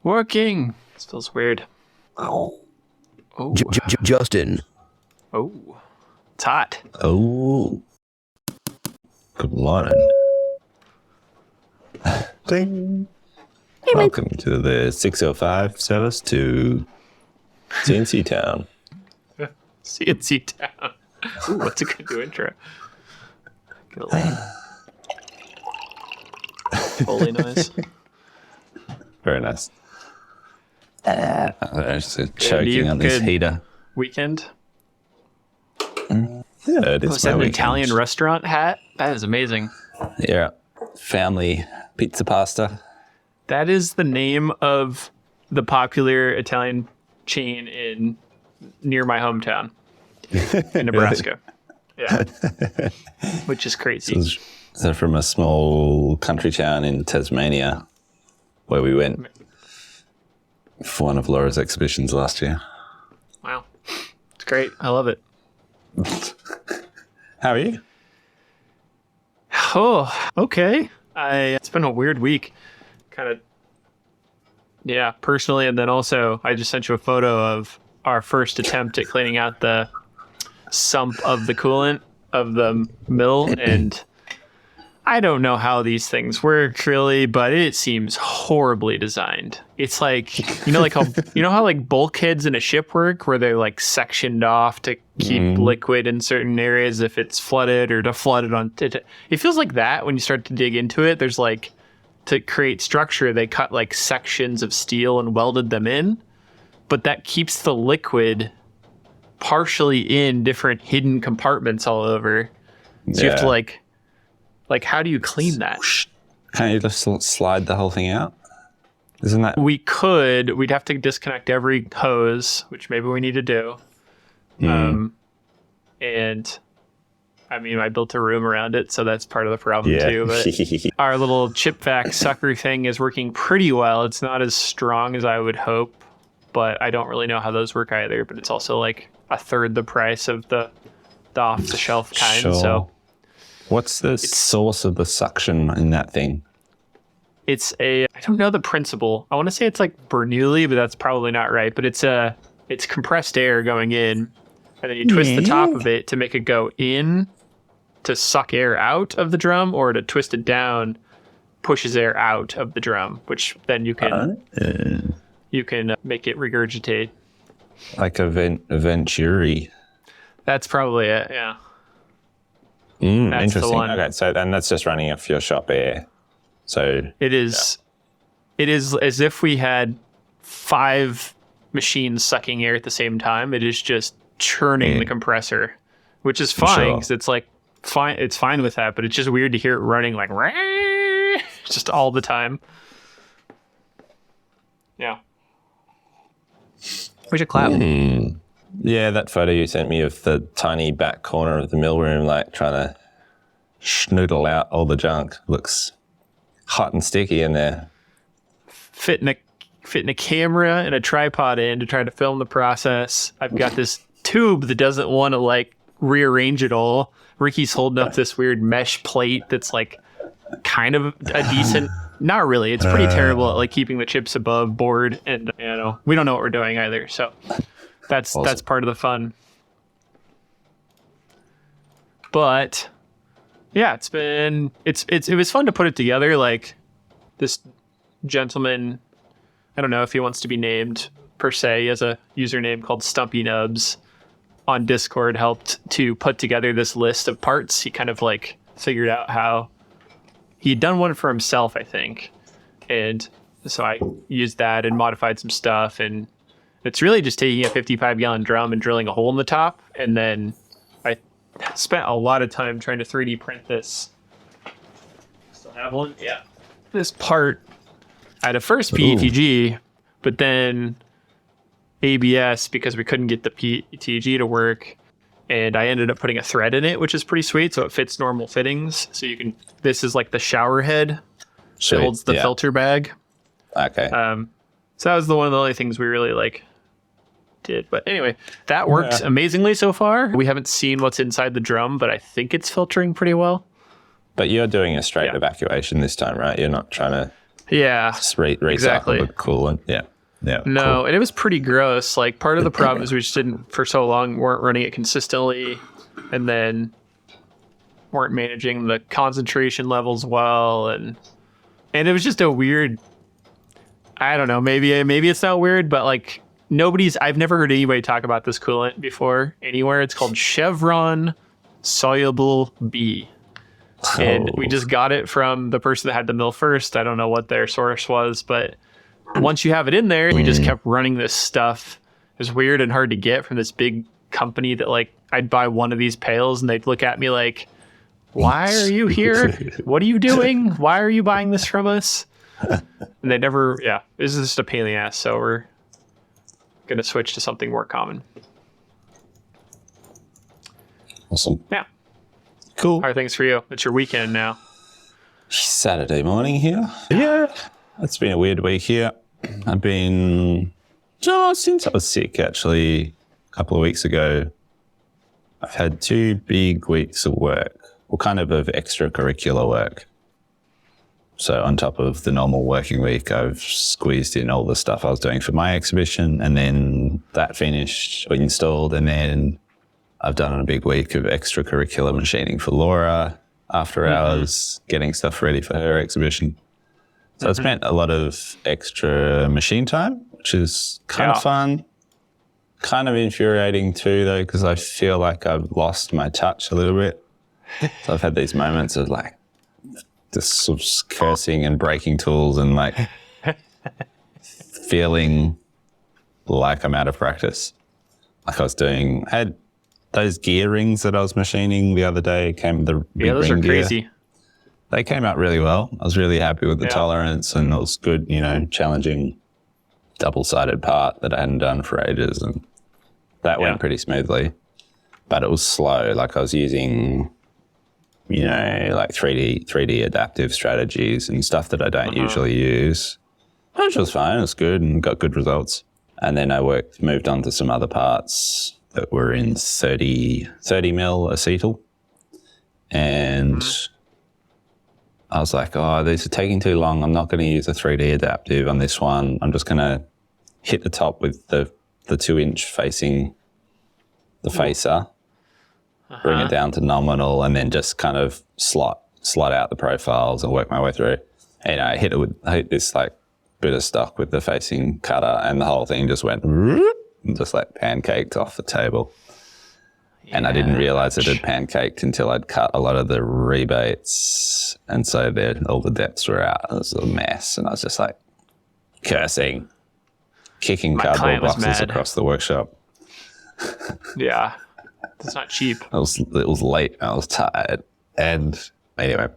Working. This feels weird. Oh. Oh. Justin. Oh. It's hot. Oh. Good morning. Ding. Welcome to the 605 service to CNC Town. CNC Town. Ooh, what's a good new intro? Get a lane. Holy noise. Very nice. Just choking on this heater. Weekend? Yeah, it is. Was that an Italian restaurant hat? That is amazing. Yeah. Family pizza pasta. That is the name of the popular Italian chain near my hometown in Nebraska. Yeah. Which is crazy. So from a small country town in Tasmania where we went for one of Laura's exhibitions last year. Wow. It's great. I love it. How are you? Oh, okay. It's been a weird week. Kind of, yeah, personally. And then also, I just sent you a photo of our first attempt at cleaning out the sump of the coolant of the mill. And I don't know how these things work really, but it seems horribly designed. It's like, how like bulkheads in a ship work where they're like sectioned off to keep liquid in certain areas if it's flooded or to flood it on. It feels like that when you start to dig into it. There's like, to create structure, they cut like sections of steel and welded them in, but that keeps the liquid partially in different hidden compartments all over. So you have to like how do you clean that? Can't you just slide the whole thing out? Isn't that? We'd have to disconnect every hose, which maybe we need to do. And I mean, I built a room around it, so that's part of the problem too. But our little chip vac sucker thing is working pretty well. It's not as strong as I would hope, but I don't really know how those work either. But it's also like a third the price of the off-the-shelf kind. Sure. So what's the source of the suction in that thing? I don't know the principle. I want to say it's like Bernoulli, but that's probably not right. But it's compressed air going in, and then you twist the top of it to make it go in to suck air out of the drum, or to twist it down pushes air out of the drum, which then you can make it regurgitate. Like a Venturi. That's probably it. Yeah. That's Interesting. the one. Okay, so then that's just running off your shop air. So it is. Yeah. It is as if we had 5 machines sucking air at the same time. It is just churning the compressor, which is fine because it's like fine. It's fine with that, but it's just weird to hear it running like just all the time. Yeah. We should clap. Yeah, that photo you sent me of the tiny back corner of the mill room, like trying to schnoodle out all the junk, looks hot and sticky in there. Fitting a camera and a tripod in to try to film the process. I've got this tube that doesn't want to like rearrange it all. Ricky's holding up this weird mesh plate that's like kind of a decent. Not really. It's pretty terrible at like keeping the chips above board, and we don't know what we're doing either. So that's part of the fun. But yeah, it was fun to put it together. Like this gentleman, I don't know if he wants to be named per se, he has a username called Stumpy Nubs on Discord, helped to put together this list of parts. He kind of like figured out how he'd done one for himself, I think. And so I used that and modified some stuff. And it's really just taking a 55-gallon drum and drilling a hole in the top. And then I spent a lot of time trying to 3D print this. Still have one? Yeah. This part, I had a first PETG, but then ABS because we couldn't get the PETG to work. And I ended up putting a thread in it, which is pretty sweet. So it fits normal fittings. So you can, this is like the shower head that holds the filter bag. Okay. So that was one of the only things we really like did. But anyway, that worked amazingly so far. We haven't seen what's inside the drum, but I think it's filtering pretty well. But you're doing a straight evacuation this time, right? You're not trying to... Yeah. Just recycle exactly. the coolant. Yeah. Yeah. No, cool. and it was pretty gross. Like part of the problem is we just didn't for so long weren't running it consistently, and then weren't managing the concentration levels well, and it was just a weird. I don't know. Maybe it's not weird, but like I've never heard anybody talk about this coolant before anywhere. It's called Chevron Soluble B. And we just got it from the person that had the mill first. I don't know what their source was, but once you have it in there, we just kept running this stuff. It was weird and hard to get from this big company that like I'd buy one of these pails and they'd look at me like, why are you here? What are you doing? Why are you buying this from us? And they never, this is just a pain in the ass. So we're going to switch to something more common. Awesome. Yeah. Cool. How are things for you? It's your weekend now. Saturday morning here. Yeah. It's been a weird week here. I've been, since I was sick, actually, a couple of weeks ago, I've had 2 big weeks of work, or kind of extracurricular work. So on top of the normal working week, I've squeezed in all the stuff I was doing for my exhibition, and then that finished or installed, and then I've done a big week of extracurricular machining for Laura after hours, getting stuff ready for her exhibition. So I spent a lot of extra machine time, which is kind of fun. Kind of infuriating too, though, because I feel like I've lost my touch a little bit. So I've had these moments of like just sort of cursing and breaking tools and like feeling like I'm out of practice. Like I had those gear rings that I was machining the other day, the big those ring are crazy. gear. They came out really well. I was really happy with the tolerance, and it was good, challenging double-sided part that I hadn't done for ages, and that went pretty smoothly. But it was slow. Like I was using, like 3D adaptive strategies and stuff that I don't usually use, which was fine. It was good and got good results. And then I moved on to some other parts that were in 30 mil acetal, and I was like, these are taking too long. I'm not going to use a 3D adaptive on this one. I'm just going to hit the top with the 2-inch facing the facer, bring it down to nominal, and then just kind of slot out the profiles and work my way through. And I hit this like bit of stock with the facing cutter, and the whole thing just went and just like pancaked off the table. And I didn't realize it had pancaked until I'd cut a lot of the rebates. And so all the depths were out. It was a mess. And I was just like cursing, kicking cardboard boxes across the workshop. Yeah. That's not cheap. It was late. I was tired. And anyway.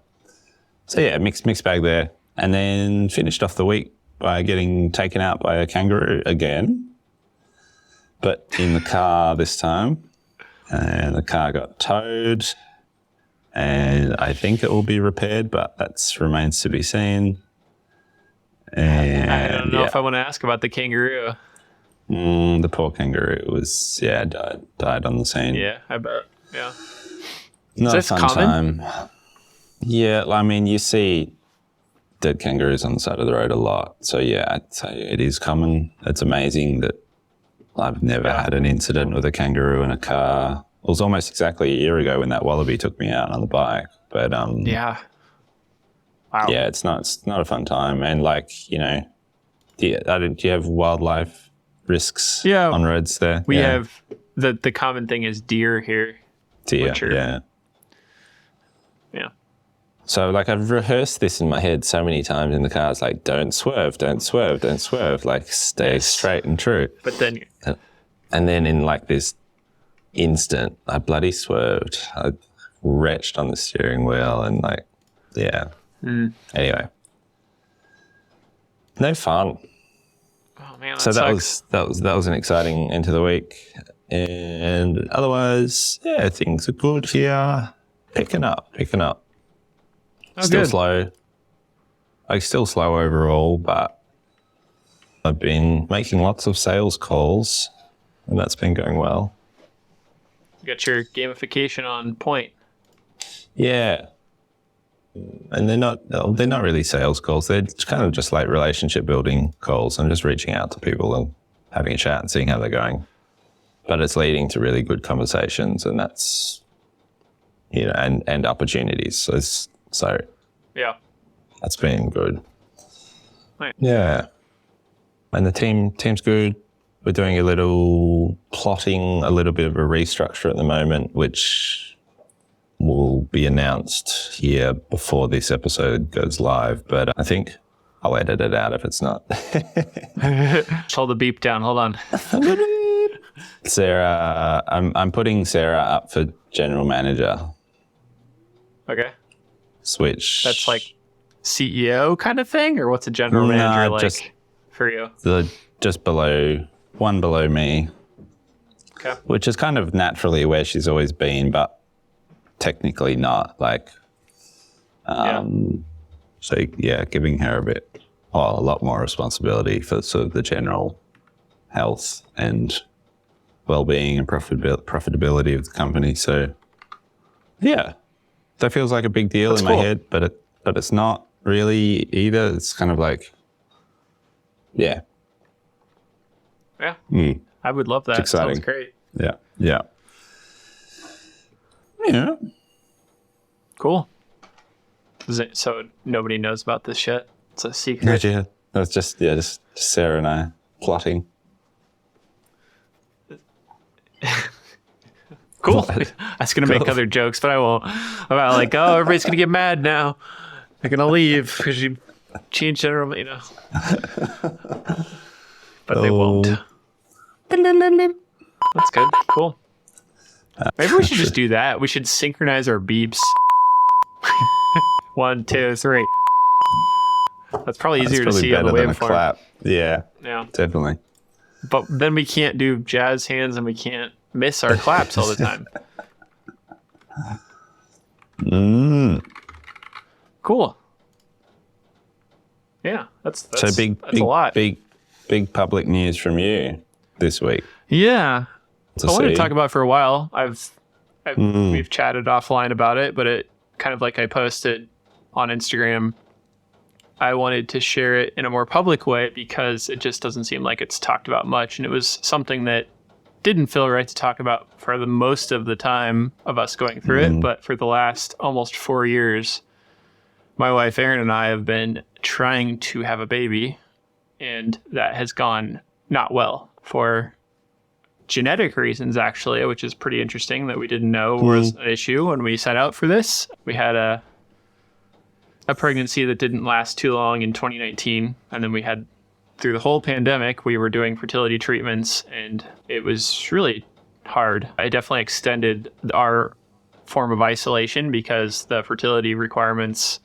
So yeah, mixed bag there. And then finished off the week by getting taken out by a kangaroo again. But in the car this time. And the car got towed, and I think it will be repaired, but that remains to be seen. And I don't know if I want to ask about the kangaroo. The poor kangaroo died on the scene. Yeah, I bet. Yeah. Not a fun time. Yeah, I mean, you see dead kangaroos on the side of the road a lot. So yeah, I'd say it is common. It's amazing that I've never had an incident with a kangaroo in a car. It was almost exactly a year ago when that wallaby took me out on the bike. But wow. Yeah, it's not a fun time. And like, do you have wildlife risks on roads there? We have the common thing is deer here. Deer, yeah. So like I've rehearsed this in my head so many times in the car. It's like, don't swerve, like stay straight and true. But then, and then in like this instant, I bloody swerved. I retched on the steering wheel and like, Anyway, no fun. Oh man, so sucks. that was an exciting end to the week. And otherwise, things are good here. Picking up. Still slow. Still slow overall, but I've been making lots of sales calls, and that's been going well. You got your gamification on point. Yeah. And they're not really sales calls. They're kind of just like relationship building calls. I'm just reaching out to people and having a chat and seeing how they're going. But it's leading to really good conversations, and that's, you know, and opportunities. So Yeah. that's been good. Right. Yeah. And the team's good. We're doing a little plotting, a little bit of a restructure at the moment, which will be announced here before this episode goes live. But I think I'll edit it out if it's not. Hold the beep down. Hold on. Sarah, I'm putting Sarah up for general manager. Okay. Switch. That's like CEO kind of thing, or what's a general manager like just for you? Just one below me. Okay. Which is kind of naturally where she's always been, but technically not. Like, so yeah, giving her a lot more responsibility for sort of the general health and well-being and profitability of the company. So yeah, that feels like a big deal in my head, but it's not really either. It's kind of like, yeah. Yeah. Mm. I would love that. It's exciting. Sounds great. Yeah. Yeah. Yeah. Cool. So nobody knows about this shit? It's a secret. Yeah. That's just Sarah and I plotting. Cool. I was going to make other jokes, but I won't. About like, oh, everybody's going to get mad now. They're going to leave because you changed general, you know. But they won't. That's good. Cool. Maybe we should just do that. We should synchronize our beeps. 1, 2, 3. That's probably easier to see on the waveform. Clap. Yeah. Yeah. Definitely. But then we can't do jazz hands and we can't miss our claps all the time. Cool. Yeah, that's so big, a lot. Big public news from you this week. Yeah. I wanted to talk about it for a while. We've chatted offline about it, but it kind of like I posted on Instagram. I wanted to share it in a more public way because it just doesn't seem like it's talked about much. And it was something that didn't feel right to talk about for the most of the time of us going through it. But for the last almost 4 years, my wife, Erin, and I have been trying to have a baby. And that has gone not well for genetic reasons, actually, which is pretty interesting that we didn't know was an issue when we set out for this. We had a pregnancy that didn't last too long in 2019. And then we had, through the whole pandemic, we were doing fertility treatments and it was really hard. It definitely extended our form of isolation because the fertility requirements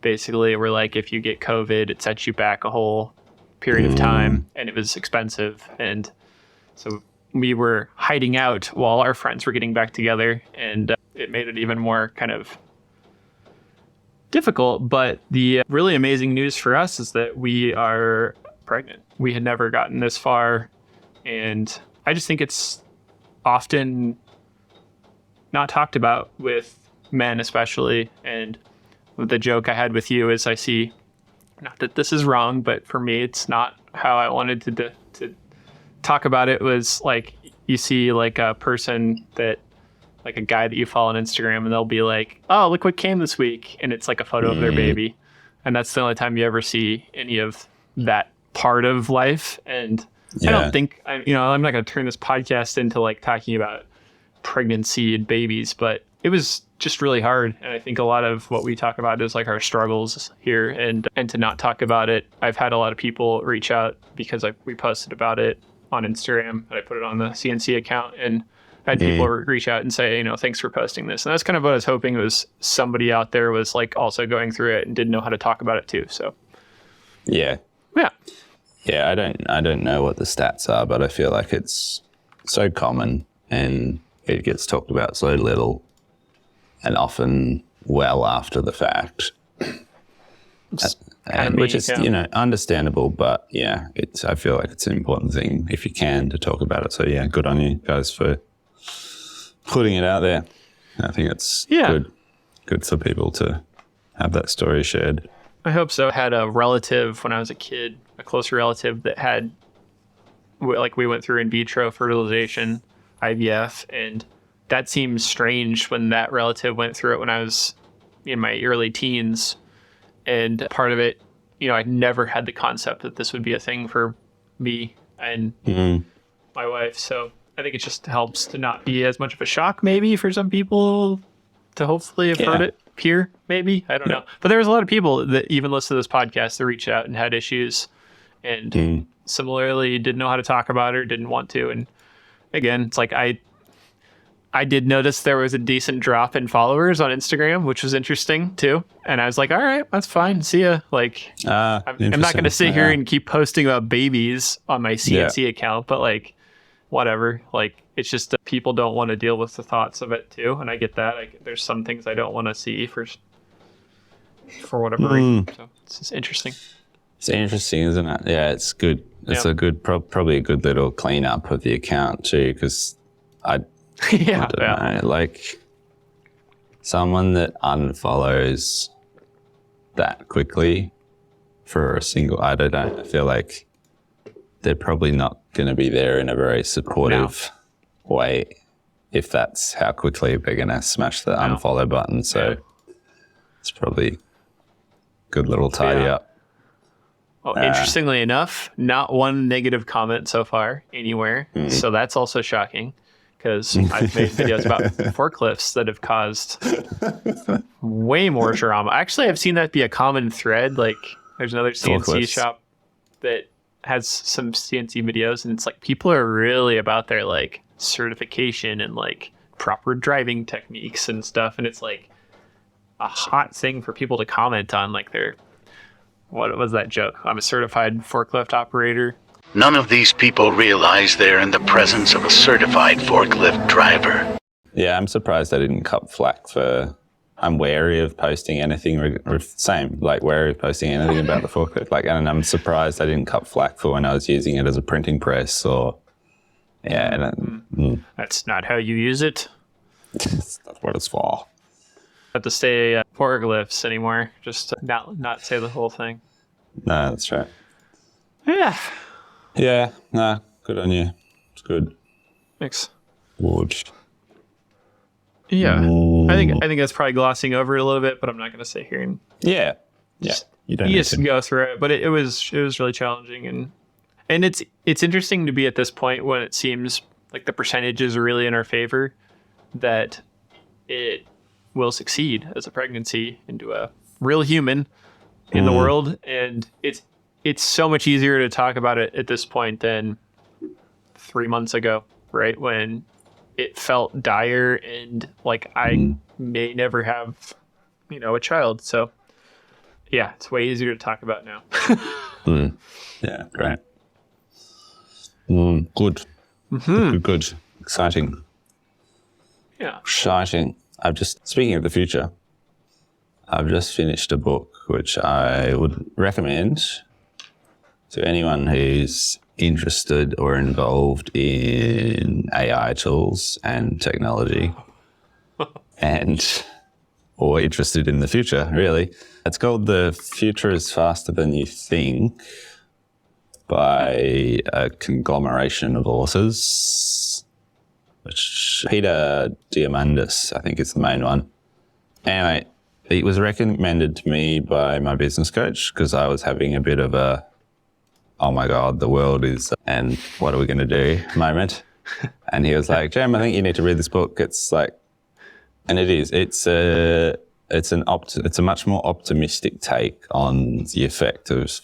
basically were like, if you get COVID, it sets you back a whole period of time and it was expensive. And so we were hiding out while our friends were getting back together and it made it even more kind of difficult. But the really amazing news for us is that we are pregnant. We had never gotten this far. And I just think it's often not talked about with men, especially. And the joke I had with you is I see, not that this is wrong, but for me, it's not how I wanted to talk about it. Was like, you see like a person that, like a guy that you follow on Instagram and they'll be like, oh, look what came this week. And it's like a photo of their baby. And that's the only time you ever see any of that part of life. And I don't think, I'm not going to turn this podcast into like talking about pregnancy and babies, but it was just really hard. And I think a lot of what we talk about is like our struggles here and to not talk about it. I've had a lot of people reach out because we posted about it on Instagram and I put it on the CNC account and I had people reach out and say, thanks for posting this. And that's kind of what I was hoping was somebody out there was like also going through it and didn't know how to talk about it too. So yeah. I don't know what the stats are, but I feel like it's so common and it gets talked about so little and often well after the fact. Which is, understandable, but yeah, I feel like it's an important thing if you can to talk about it. So yeah, good on you guys for putting it out there. I think it's good for people to have that story shared. I hope so. I had a relative when I was a kid, a closer relative that had, like, we went through in vitro fertilization, IVF, and that seems strange when that relative went through it when I was in my early teens. And part of it, I never had the concept that this would be a thing for me and my wife. So I think it just helps to not be as much of a shock, maybe, for some people to hopefully have heard it here, maybe. I don't know. But there was a lot of people that even listened to this podcast that reached out and had issues and similarly didn't know how to talk about it or didn't want to. And again, it's like I did notice there was a decent drop in followers on Instagram, which was interesting too. And I was like, all right, that's fine. See ya. Like, I'm not going to sit here and keep posting about babies on my CNC account, but like, whatever. Like, it's just that people don't want to deal with the thoughts of it too. And I get that. There's some things I don't want to see for whatever reason. So it's just interesting. It's interesting, isn't it? Yeah, it's good. It's a good, probably a good little cleanup of the account too, because I don't know, like someone that unfollows that quickly for a single, I don't know, I feel like they're probably not going to be there in a very supportive way if that's how quickly they're going to smash the unfollow button. So it's probably a good little tidy up. Well, interestingly enough, not one negative comment so far anywhere. So that's also shocking because I've made videos about forklifts that have caused way more drama. Actually, I've seen that be a common thread. Like, there's another CNC shop that has some CNC videos, and it's like people are really about their like certification and like proper driving techniques and stuff. And it's like a hot thing for people to comment on. Like, what was that joke? I'm a certified forklift operator. None of these people realize they're in the presence of a certified forklift driver. Yeah, I'm surprised I didn't cut flack for... I'm wary of posting anything, wary of posting anything about the forklift. Like, and I'm surprised I didn't cut flack for when I was using it as a printing press or... That's not how you use it. That's what it's for. Have to say forklifts anymore. Just not say the whole thing. No, that's right. Yeah. Yeah, nah, good on you. It's good. Thanks. Good. Yeah, I think that's probably glossing over it a little bit, but I'm not going to sit here and you don't just go through it. But it was really challenging, and it's interesting to be at this point when it seems like the percentages are really in our favor that it will succeed as a pregnancy into a real human in the world, and it's so much easier to talk about it at this point than 3 months ago, right? When it felt dire and like I may never have, a child. So yeah, it's way easier to talk about now. Yeah, great. Good. Good. Exciting. Yeah. Exciting. Speaking of the future, I've just finished a book which I would recommend to anyone who's interested or involved in AI tools and technology or interested in the future, really. It's called The Future is Faster Than You Think by a conglomeration of authors, which Peter Diamandis, I think, is the main one. Anyway, it was recommended to me by my business coach because I was having a bit of a, oh my God, the world is, and what are we going to do moment. And he was like, Jem, I think you need to read this book. It's like, and it is, it's a much more optimistic take on the effect of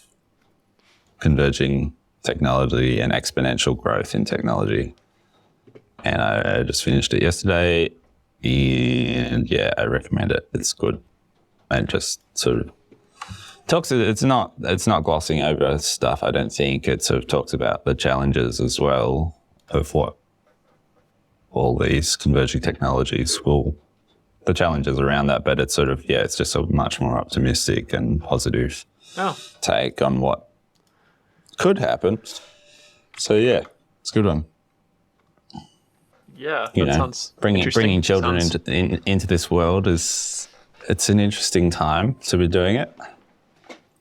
converging technology and exponential growth in technology. And I just finished it yesterday, and yeah, I recommend it. It's good. And just sort of it's not glossing over stuff, I don't think. It sort of talks about the challenges as well of what all these converging technologies the challenges around that, but it's sort of, it's just a much more optimistic and positive take on what could happen. So yeah, it's a good one. Yeah, that sounds bringing children into this world is it's an interesting time to be doing it.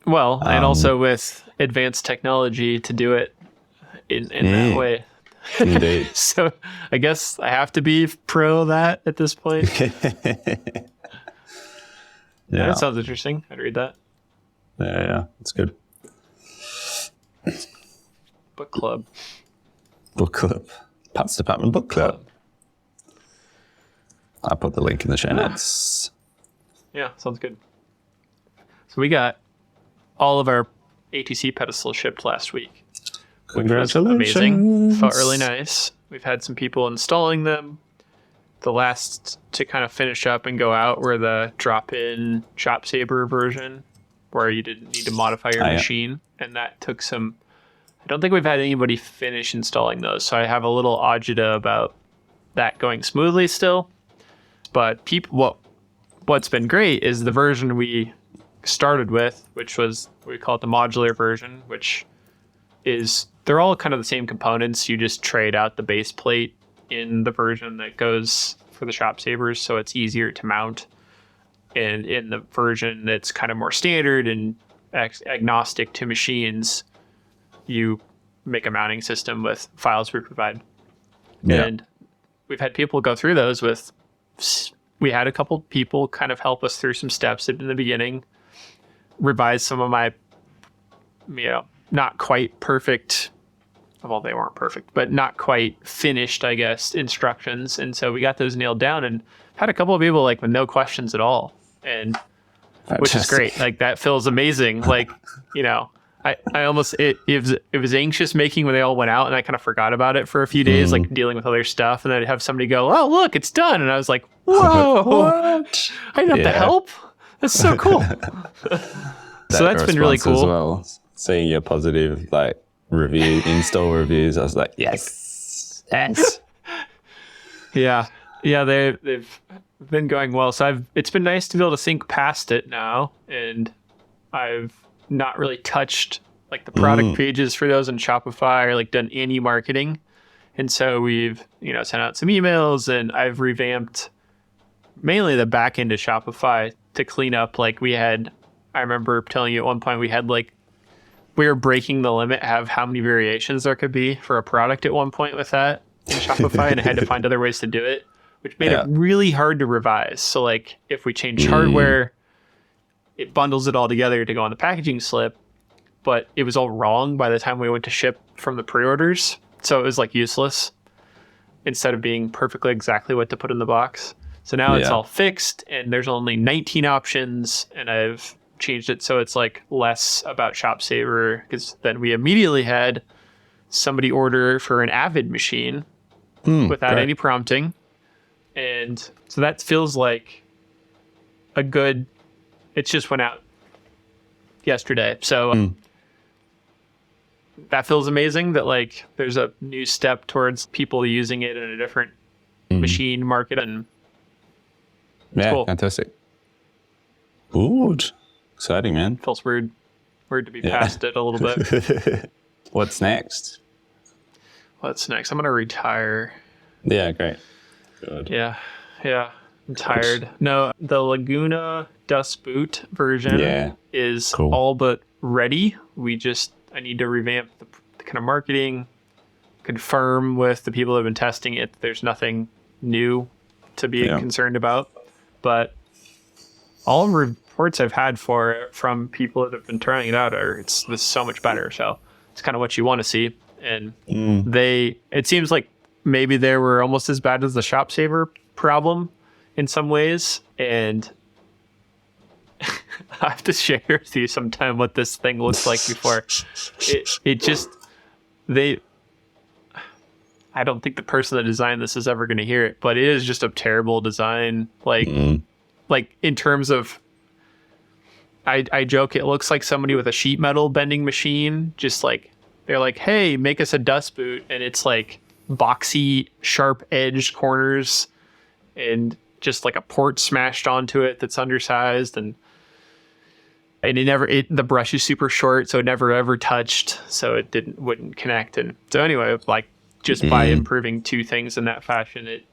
Well, and also with advanced technology to do it in that way. Indeed. So I guess I have to be pro that at this point. Yeah. That sounds interesting. I'd read that. Yeah, it's good. Book club. Book club. Parts Department Book Club. I'll put the link in the show notes. Yeah, sounds good. So we got all of our ATC pedestals shipped last week. Congratulations. Amazing. Felt really nice. We've had some people installing them. The last to kind of finish up and go out were the drop-in Chop Saber version, where you didn't need to modify your machine. And that took some... I don't think we've had anybody finish installing those, so I have a little agita about that going smoothly still. But what's been great is the version we started with, which was, we call it the modular version, which is, they're all kind of the same components. You just trade out the base plate in the version that goes for the Chop Sabers, so it's easier to mount. And in the version that's kind of more standard and agnostic to machines, you make a mounting system with files we provide. Yeah. And we've had people go through those with, we had a couple people kind of help us through some steps in the beginning, revise some of my, not quite perfect, well, they weren't perfect, but not quite finished, I guess, instructions. And so we got those nailed down and had a couple of people like with no questions at all. And which is great. Like that feels amazing. Like, I almost, it was anxious making when they all went out and I kind of forgot about it for a few days, like dealing with other stuff. And then I'd have somebody go, oh, look, it's done. And I was like, whoa, what? I didn't have to help. That's so cool. So that's been really cool. As well. Seeing your positive, like, install reviews, I was like, yes. Yeah, they've been going well. So it's been nice to be able to think past it now. And I've not really touched like the product pages for those in Shopify or like done any marketing. And so we've, sent out some emails and I've revamped mainly the back end of Shopify to clean up. Like I remember telling you at one point we were breaking the limit of how many variations there could be for a product at one point with that in Shopify. And I had to find other ways to do it, which made it really hard to revise. So like if we change hardware, it bundles it all together to go on the packaging slip, but it was all wrong by the time we went to ship from the pre-orders. So it was like useless instead of being perfectly exactly what to put in the box. So now it's all fixed and there's only 19 options and I've changed it so it's like less about Chop Saber, because then we immediately had somebody order for an Avid machine without any prompting. And so that feels like a good... It just went out yesterday. So that feels amazing that like there's a new step towards people using it in a different machine market. And cool. Fantastic. Ooh, exciting, man. Feels weird to be past it a little bit. What's next? I'm going to retire. Yeah, great. Good. Yeah. I'm tired. No, the Laguna Dust Boot version is all but ready. I need to revamp the kind of marketing, confirm with the people that have been testing it. There's nothing new to be concerned about. But all reports I've had from people that have been trying it out this is so much better. So it's kind of what you want to see. And it seems like maybe they were almost as bad as the Chop Saber problem in some ways, and I have to share with you sometime what this thing looks like before. I don't think the person that designed this is ever going to hear it, but it is just a terrible design. Like in terms of, I joke, it looks like somebody with a sheet metal bending machine, just like, they're like, hey, make us a dust boot. And it's like boxy, sharp edged corners and just like a port smashed onto it that's undersized, and the brush is super short, so it never ever touched, so it wouldn't connect. And so anyway, like just by improving two things in that fashion, it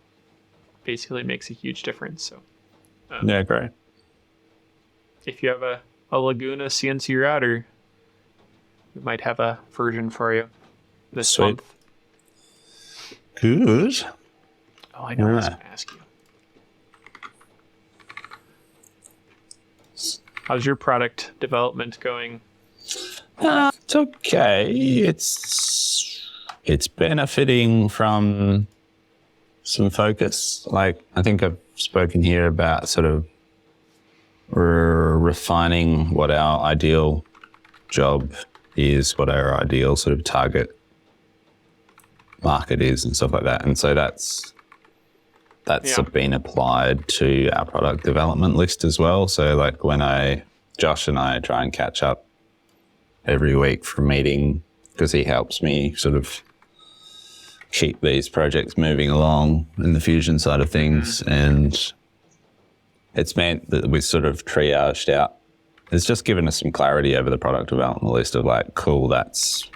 basically makes a huge difference. So great. if you have a Laguna CNC router, we might have a version for you this Sweet. month. Good. Oh, I know. I was going to ask you. How's your product development going? It's okay. It's benefiting from some focus. Like, I think I've spoken here about sort of refining what our ideal job is, what our ideal sort of target market is and stuff like that. And so that's been applied to our product development list as well. So like when Josh and I try and catch up every week for a meeting, because he helps me sort of keep these projects moving along in the Fusion side of things. And it's meant that we sort of triaged out. It's just given us some clarity over the product development list of like, cool, that's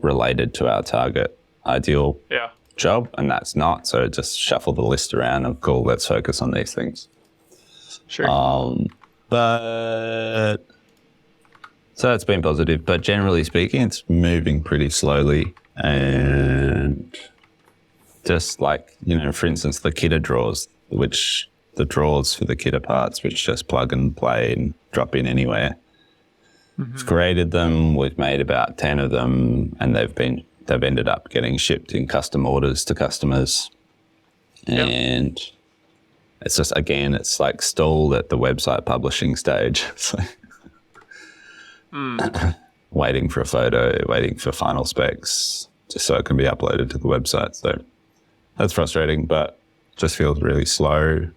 related to our target ideal job, and that's not. So just shuffle the list around of, cool, let's focus on these things. Sure. But so it's been positive, but generally speaking, it's moving pretty slowly. And just like, for instance, the kidder drawers, which the drawers for the kidder parts, which just plug and play and drop in anywhere. Mm-hmm. We've created them. We've made about 10 of them, and they've ended up getting shipped in custom orders to customers. And it's just, again, it's like stalled at the website publishing stage. So waiting for a photo, waiting for final specs, just so it can be uploaded to the website. So that's frustrating, but just feels really slow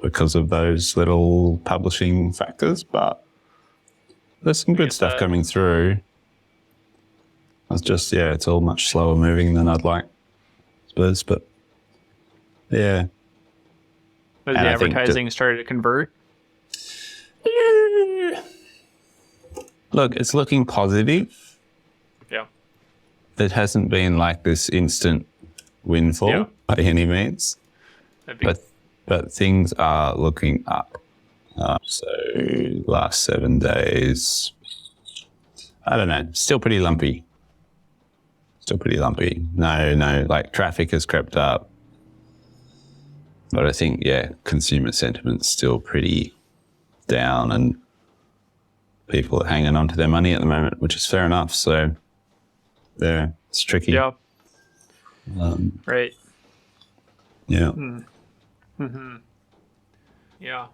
because of those little publishing factors. But there's some good stuff coming through. It's just, it's all much slower moving than I'd like, I suppose. But yeah. Has the advertising started to convert? Look, it's looking positive. Yeah. It hasn't been like this instant windfall by any means. But things are looking up. So last 7 days, I don't know, still pretty lumpy. No, like traffic has crept up. But I think, consumer sentiment's still pretty down, and people are hanging on to their money at the moment, which is fair enough. So, it's tricky. Yeah. Right. Yeah. Mm-hmm. Yeah.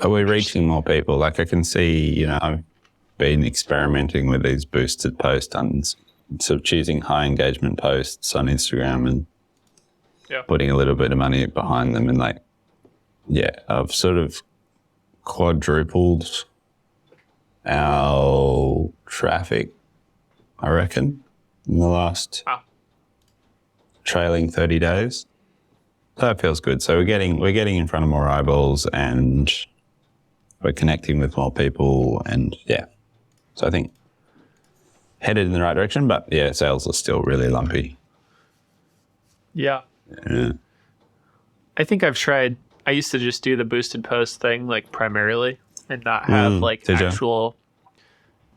Are we reaching more people? Like I can see, I've been experimenting with these boosted posts and sort of choosing high engagement posts on Instagram and putting a little bit of money behind them. And I've sort of quadrupled our traffic, I reckon, in the last trailing 30 days. So that feels good. So we're getting in front of more eyeballs, and we're connecting with more people, and so I think headed in the right direction, but sales are still really lumpy. Yeah. I think I used to just do the boosted post thing like primarily and not have actual,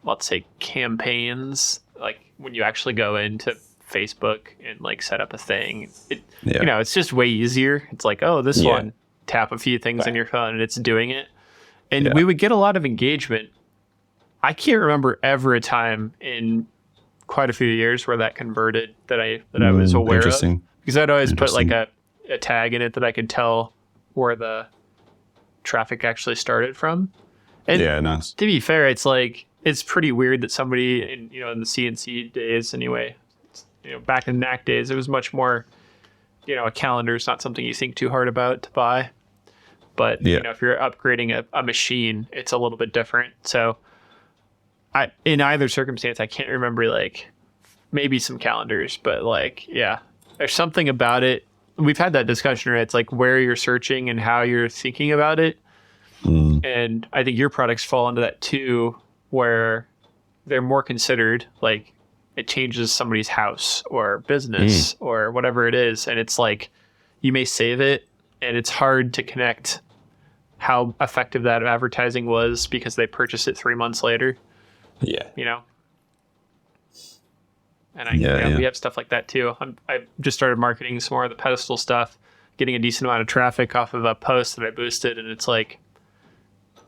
let's say, campaigns. Like when you actually go into Facebook and like set up a thing, it's just way easier. It's like, oh, this one, tap a few things on your phone and it's doing it. And we would get a lot of engagement. I can't remember ever a time in quite a few years where that converted that I was aware of. Because I'd always put like a tag in it that I could tell where the traffic actually started from. And nice. To be fair, it's like, it's pretty weird that somebody in the CNC days anyway, back in NAC days, it was much more, a calendar is not something you think too hard about to buy. But, if you're upgrading a machine, it's a little bit different. So in either circumstance, I can't remember, like, maybe some calendars, but there's something about it. We've had that discussion, right? It's like where you're searching and how you're thinking about it. And I think your products fall into that too, where they're more considered, like it changes somebody's house or business or whatever it is. And it's like, you may save it and it's hard to connect how effective that advertising was because they purchased it 3 months later, Yeah. you know? And we have stuff like that too. I just started marketing some more of the pedestal stuff, getting a decent amount of traffic off of a post that I boosted. And it's like,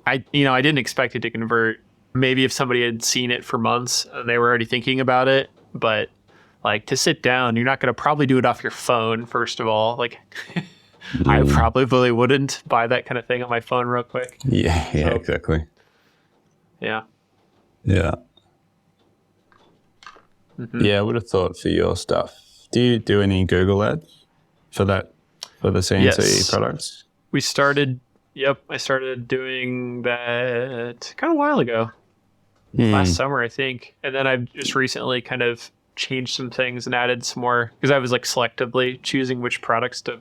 I didn't expect it to convert. Maybe if somebody had seen it for months and they were already thinking about it, but like to sit down, you're not going to probably do it off your phone, first of all. Like I probably wouldn't buy that kind of thing on my phone real quick. Yeah, exactly. Yeah. Yeah. Mm-hmm. Yeah, I would have thought for your stuff. Do you do any Google ads for the CNC products? We started, I started doing that kind of a while ago. Last summer, I think. And then I've just recently kind of changed some things and added some more because I was like selectively choosing which products to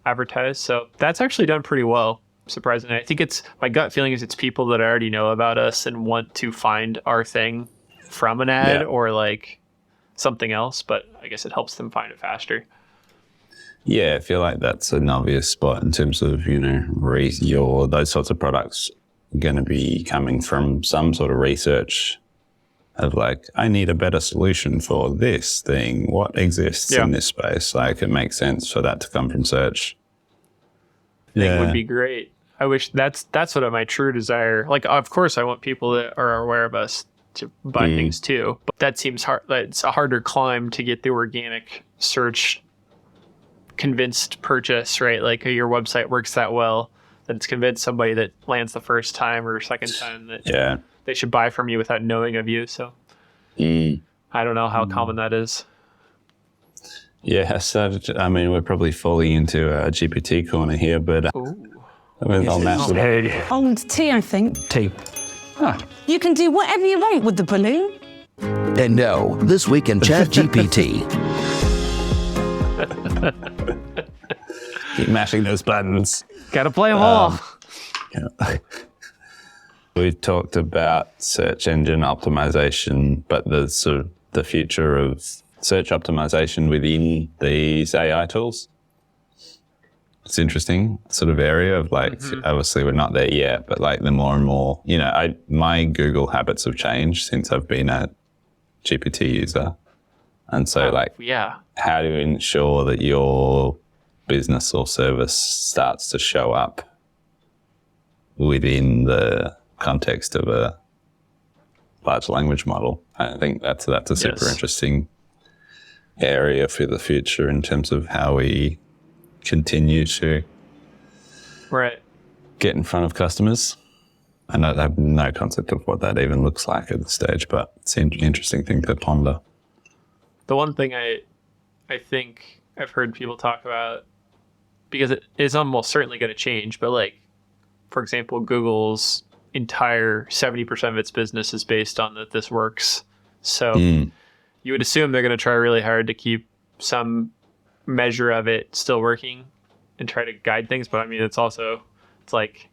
advertise. So that's actually done pretty well, surprisingly. I think my gut feeling is it's people that already know about us and want to find our thing from an ad or like something else, but I guess it helps them find it faster. Yeah, I feel like that's an obvious spot in terms of, those sorts of products going to be coming from some sort of research of like, I need a better solution for this thing. What exists in this space? Like, it makes sense for that to come from search. I think it would be great. I wish that's what my true desire. Like, of course, I want people that are aware of us to buy things too, but that seems hard. It's a harder climb to get the organic search convinced purchase, right? Like your website works that well that it's convinced somebody that lands the first time or second time that they should buy from you without knowing of you. So I don't know how common that is. Yeah, so I mean, we're probably falling into a GPT corner here, but I'll match it. Old tea, I think. Tea. Huh. You can do whatever you want with the balloon. And now, this week in ChatGPT. Keep mashing those buttons. Gotta play them all. We've talked about search engine optimization, but the future of search optimization within these AI tools. It's interesting sort of area of like, obviously we're not there yet, but like the more and more, my Google habits have changed since I've been a GPT user. And so how do you ensure that your business or service starts to show up within the context of a large language model? I think that's a super interesting area for the future in terms of how we continue to get in front of customers. And I have no concept of what that even looks like at this stage, but it's an interesting thing to ponder. The one thing I think I've heard people talk about, because it is almost certainly going to change, but like, for example, Google's entire 70% of its business is based on that this works. So you would assume they're going to try really hard to keep some measure of it still working and try to guide things. But I mean, it's like,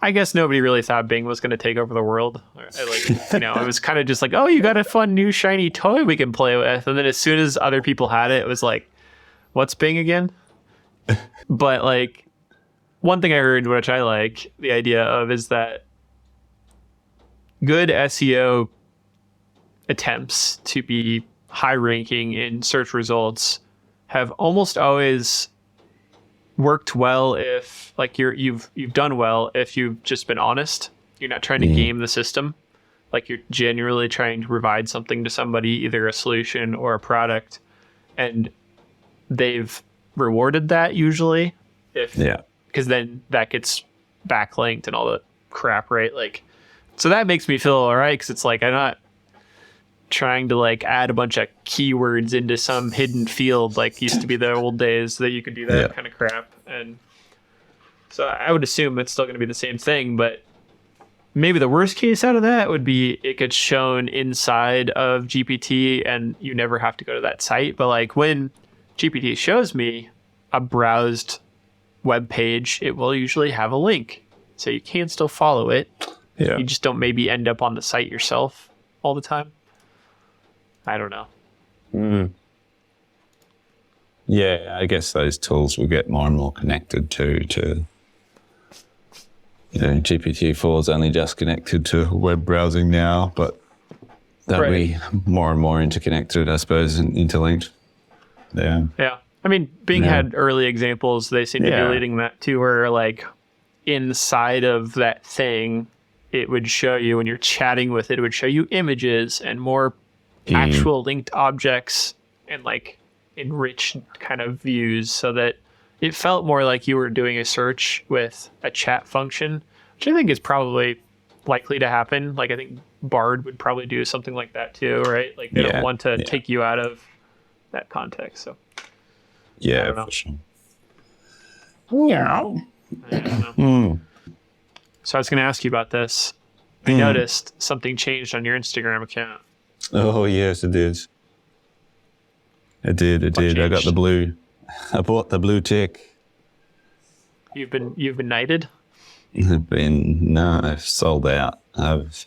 I guess nobody really thought Bing was going to take over the world. It was kind of just like, oh, you got a fun new shiny toy we can play with. And then as soon as other people had it, it was like, what's Bing again? But like, one thing I heard, which I like the idea of, is that good SEO attempts to be high ranking in search results have almost always worked well if like you've done well if you've just been honest. You're not trying to game the system. Like you're genuinely trying to provide something to somebody, either a solution or a product, and they've rewarded that usually. Because then that gets backlinked and all that crap, right? Like, so that makes me feel all right, because it's like I'm not trying to like add a bunch of keywords into some hidden field like used to be the old days that you could do that kind of crap. And so I would assume it's still going to be the same thing, but maybe the worst case out of that would be it gets shown inside of GPT and you never have to go to that site. But like when GPT shows me a browsed web page, it will usually have a link, so you can still follow it. You just don't maybe end up on the site yourself all the time. I don't know. Yeah, I guess those tools will get more and more connected to GPT-4 is only just connected to web browsing now, but that'll be more and more interconnected, I suppose, and interlinked. Yeah. Yeah. I mean, Bing had early examples. They seem to be leading that too, where like inside of that thing, it would show you when you're chatting with it, it would show you images and more actual linked objects and like enriched kind of views so that it felt more like you were doing a search with a chat function, which I think is probably likely to happen. Like I think Bard would probably do something like that too, right? Like they don't want to take you out of that context. So yeah, for sure. Yeah. So I was going to ask you about this. I noticed something changed on your Instagram account. Oh yes, it did. It did. I got the blue. I bought the blue tick. You've been knighted? I've sold out. I've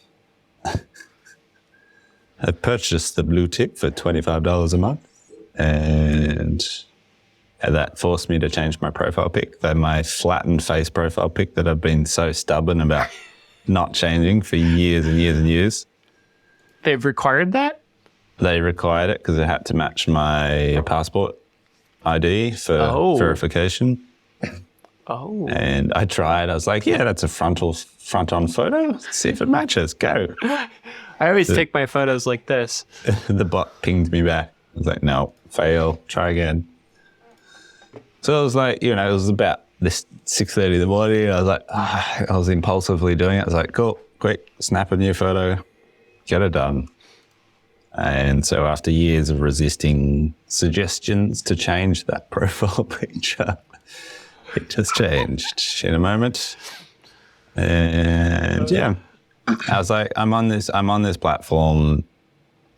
purchased the blue tick for $25 a month, and that forced me to change my profile pic. My flattened face profile pic that I've been so stubborn about not changing for years and years and years. They've required that? They required it because it had to match my passport ID for verification. Oh. And I tried. I was like, yeah, that's a front-on photo. Let's see if it matches. Go. I always take my photos like this. The bot pinged me back. I was like, no, fail. Try again. So I was like, it was about this 6:30 in the morning. I was like, I was impulsively doing it. I was like, cool, quick, snap a new photo, get it done. And so after years of resisting suggestions to change that profile picture, it just changed in a moment. And yeah, I was like, I'm on this platform.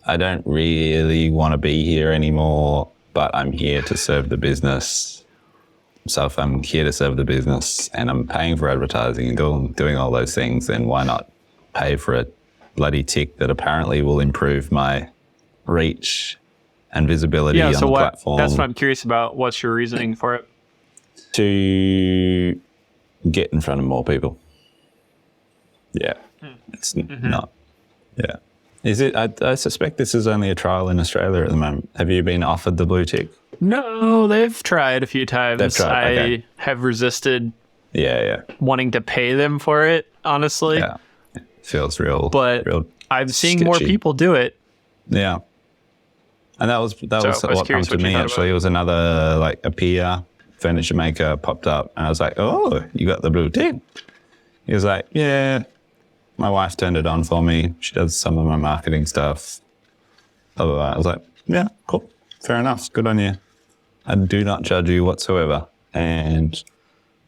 I don't really want to be here anymore, but I'm here to serve the business. So if I'm here to serve the business and I'm paying for advertising and doing all those things, then why not pay for a bloody tick that apparently will improve my reach and visibility on the platform? That's what I'm curious about. What's your reasoning for it? To get in front of more people. Yeah. It's not. Yeah. Is it? I suspect this is only a trial in Australia at the moment. Have you been offered the blue tick? No, they've tried a few times. They've tried, I have resisted Yeah. wanting to pay them for it, honestly. Yeah. It feels real. But real I'm seeing more people do it. Yeah. And that was what prompted me, actually. It was another, like, a peer furniture maker popped up. And I was like, oh, you got the blue tick? He was like, yeah. My wife turned it on for me. She does some of my marketing stuff. Blah, blah, blah. I was like, yeah, cool. Fair enough. Good on you. I do not judge you whatsoever. And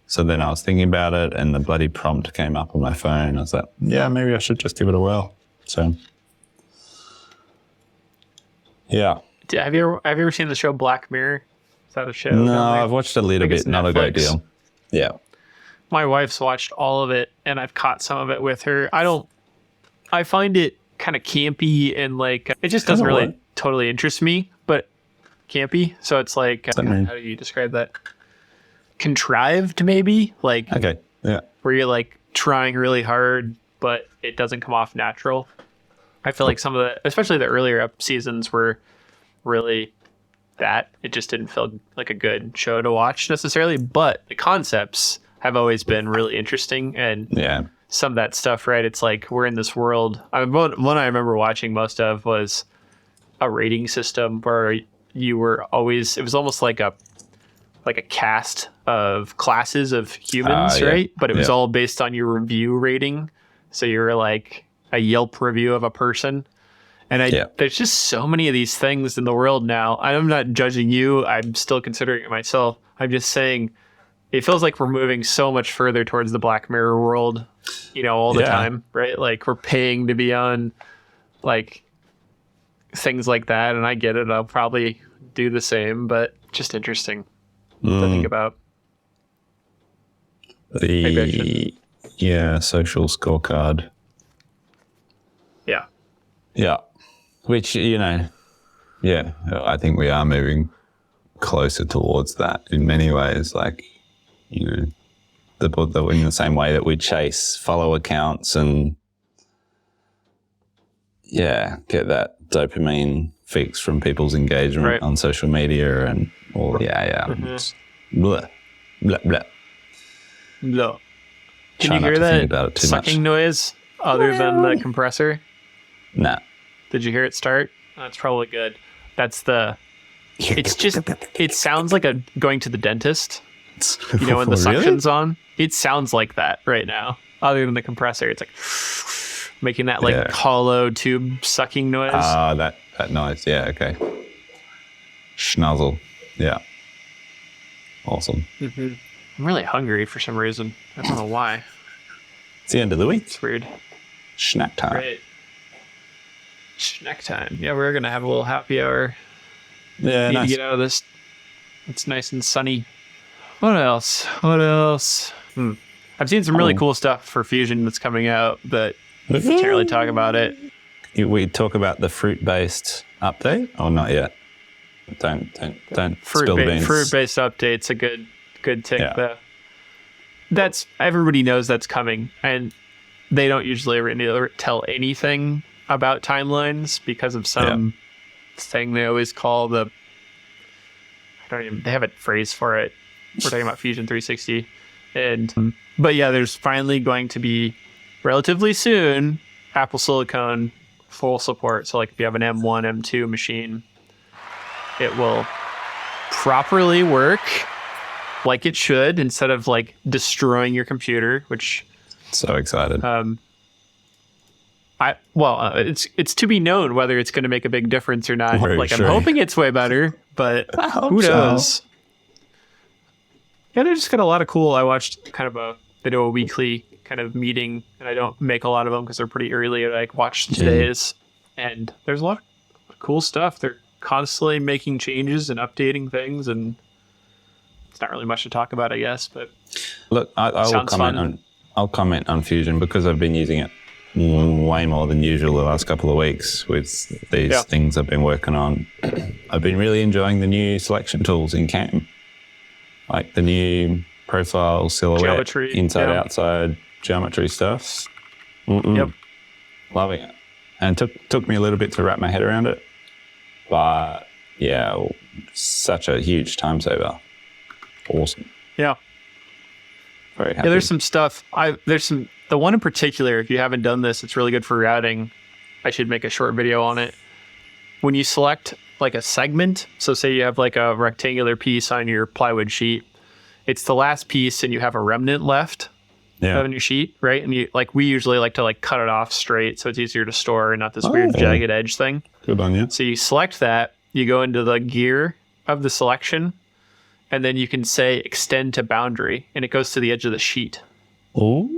so then I was thinking about it and the bloody prompt came up on my phone. I was like, yeah, maybe I should just give it a whirl. So, yeah. Have you ever seen the show Black Mirror? Is that a show? No, I've watched a little bit, not a great deal. Yeah. My wife's watched all of it and I've caught some of it with her. I find it kind of campy and like, it just doesn't really totally interest me, but campy. So it's like, how do you describe that? Contrived, maybe? Like, okay, yeah. Where you're like trying really hard, but it doesn't come off natural. I feel like some of the, especially the earlier seasons were really that. It just didn't feel like a good show to watch necessarily, but the concepts have always been really interesting. And some of that stuff, right? It's like we're in this world. One I remember watching most of was a rating system where you were always, it was almost like a cast of classes of humans, right? But it was all based on your review rating. So you were like a Yelp review of a person. And there's just so many of these things in the world now. I'm not judging you. I'm still considering it myself. I'm just saying it feels like we're moving so much further towards the Black Mirror world, all the time, right? Like we're paying to be on like things like that. And I get it. I'll probably do the same, but just interesting to think about. Social scorecard. Yeah. Yeah. Which, I think we are moving closer towards that in many ways. Like, in the same way that we chase follow accounts and get that dopamine fix from people's engagement on social media and all. Blah, blah, blah. No. Can Try you not hear to think that about it too sucking much. noise other than the compressor? Nah. Did you hear it start? That's probably good. That's the. It's just. It sounds like going to the dentist. You know, when the suction's on, it sounds like that right now. Other than the compressor, it's like making that like hollow tube sucking noise. That noise. Yeah. Okay. Schnozzle. Yeah. Awesome. I'm really hungry for some reason. I don't know why. It's the end of the week. It's weird. Snack time. Right. Snack time. Yeah, we're gonna have a little happy hour. Yeah, Need nice. to get out of this. It's nice and sunny. What else? I've seen some really cool stuff for Fusion that's coming out, but we can't really talk about it. We talk about the fruit-based update, or not yet? Don't spill the beans. Fruit-based update's a good tick though. That's everybody knows that's coming, and they don't usually really tell anything about timelines because of some thing they always call the. They have a phrase for it. We're talking about Fusion 360, but yeah, there's finally going to be relatively soon Apple Silicon full support. So like if you have an M1, M2 machine, it will properly work like it should instead of like destroying your computer, which so excited. It's to be known whether it's going to make a big difference or not. Very like sure. I'm hoping it's way better, but who so. knows? Yeah, they just got a lot of cool. I watched kind of they do a weekly kind of meeting, and I don't make a lot of them because they're pretty early. I like watch today's, and there's a lot of cool stuff. They're constantly making changes and updating things, and it's not really much to talk about, I guess. But look, I'll comment on Fusion because I've been using it way more than usual the last couple of weeks with these things I've been working on. I've been really enjoying the new selection tools in Cam, like the new profile, silhouette, geometry, inside, outside geometry stuff. Loving it. And took me a little bit to wrap my head around it, but such a huge time saver. Awesome. Yeah. Very happy. Yeah, there's some stuff. The one in particular, if you haven't done this, it's really good for routing. I should make a short video on it. When you select like a segment, so say you have like a rectangular piece on your plywood sheet, it's the last piece and you have a remnant left on your sheet, right? And we usually like to like cut it off straight so it's easier to store and not this weird jagged edge thing. Good on you. So you select that, you go into the gear of the selection, and then you can say extend to boundary, and it goes to the edge of the sheet. Oh.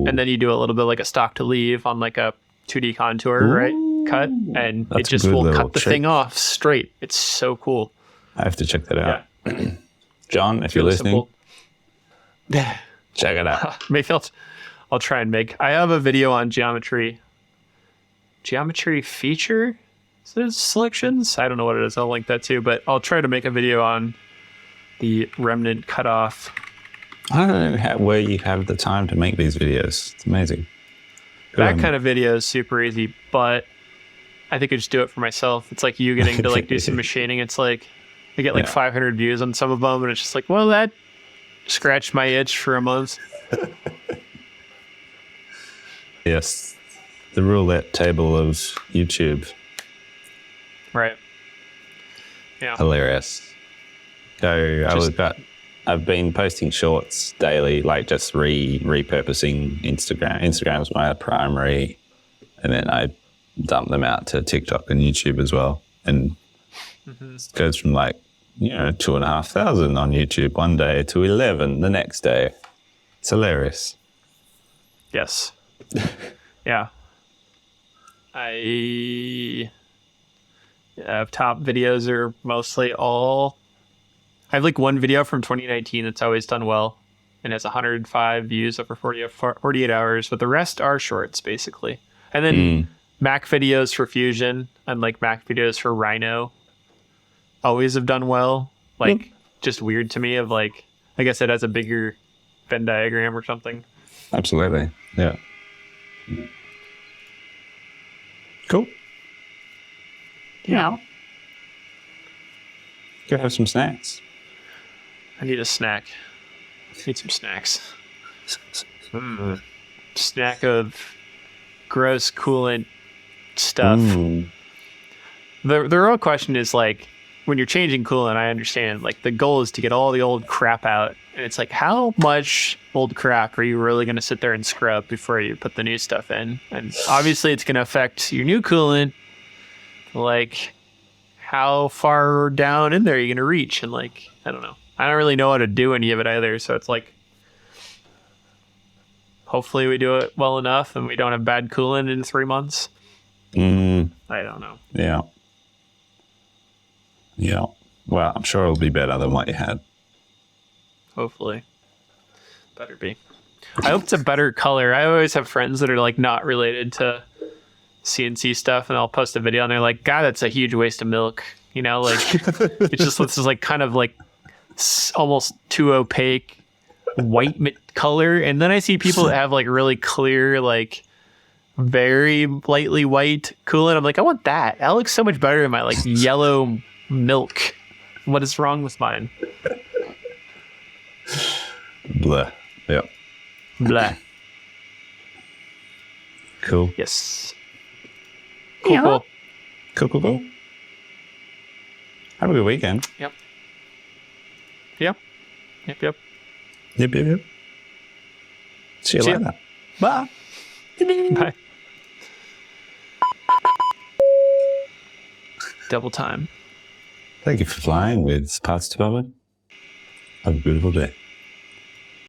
And then you do a little bit like a stock to leave on like a 2D contour, right? Cut, and it just will cut the thing off straight. It's so cool. I have to check that out. Yeah. John, if you're listening, check it out. Maybe I'll try and I have a video on geometry feature selections. I don't know what it is. I'll link that too, but I'll try to make a video on the remnant cutoff. I don't know where you have the time to make these videos. It's amazing. That kind of video is super easy, but I think I just do it for myself. It's like you getting to like do some machining. It's like I get like 500 views on some of them, and it's just like, well, that scratched my itch for a month. Yes, the roulette table of YouTube. Right. Yeah. Hilarious. I've been posting shorts daily, like just repurposing Instagram. Instagram is my primary, and then I dump them out to TikTok and YouTube as well. And it goes from 2,500 on YouTube one day to 11 the next day. It's hilarious. Yes. Yeah. Top videos are mostly all. I have like one video from 2019 that's always done well and has 105 views over 48 hours, but the rest are shorts basically. And then Mac videos for Fusion and like Mac videos for Rhino always have done well. Like just weird to me of like, I guess it has a bigger Venn diagram or something. Absolutely. Yeah. Cool. Yeah. Go have some snacks. I need a snack. Need some snacks. Snack of gross coolant stuff. The real question is like, when you're changing coolant, I understand like the goal is to get all the old crap out, and it's like, how much old crap are you really going to sit there and scrub before you put the new stuff in? And obviously it's going to affect your new coolant. Like, how far down in there are you going to reach? And like, I don't know. I don't really know how to do any of it either. So it's like, hopefully we do it well enough and we don't have bad coolant in 3 months. I don't know. Yeah. Yeah. Well, I'm sure it'll be better than what you had. Hopefully. Better be. I hope it's a better color. I always have friends that are like not related to CNC stuff, and I'll post a video and they're like, God, that's a huge waste of milk. You know, like it's just this is like kind of like almost too opaque white color. And then I see people that have like really clear, like very lightly white coolant. I'm like, I want that. That looks so much better than my like yellow milk. What is wrong with mine? Blah. Yep. Blah. Cool. Yes. Cool. Cool. Have a good weekend. Yep. See you later. Bye. Bye. Double time. Thank you for flying with Parts Department. Have a beautiful day.